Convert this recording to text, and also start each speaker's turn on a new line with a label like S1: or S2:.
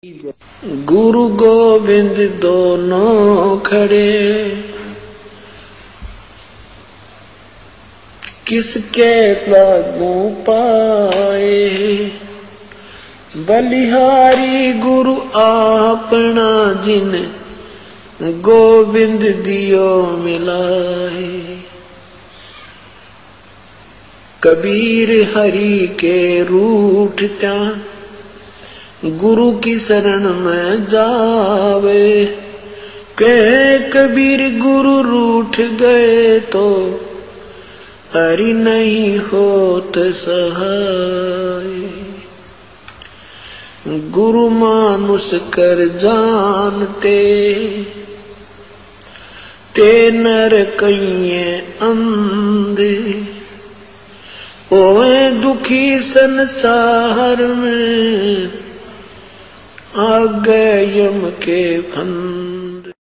S1: गुरु गोविंद दोनों खड़े, किसके लागू पाए। बलिहारी गुरु आपना जिन, गोविंद दियो मिलाए। कबीर हरि के रूठ त्या, गुरु की शरण में जावे। कहे कबीर गुरु रूठ गए तो, हरि नहीं होत सहाय। गुरु मानुष कर जानते, ते नर कहिए अंधे। ओए दुखी संसार में, आ गए यम के फंद।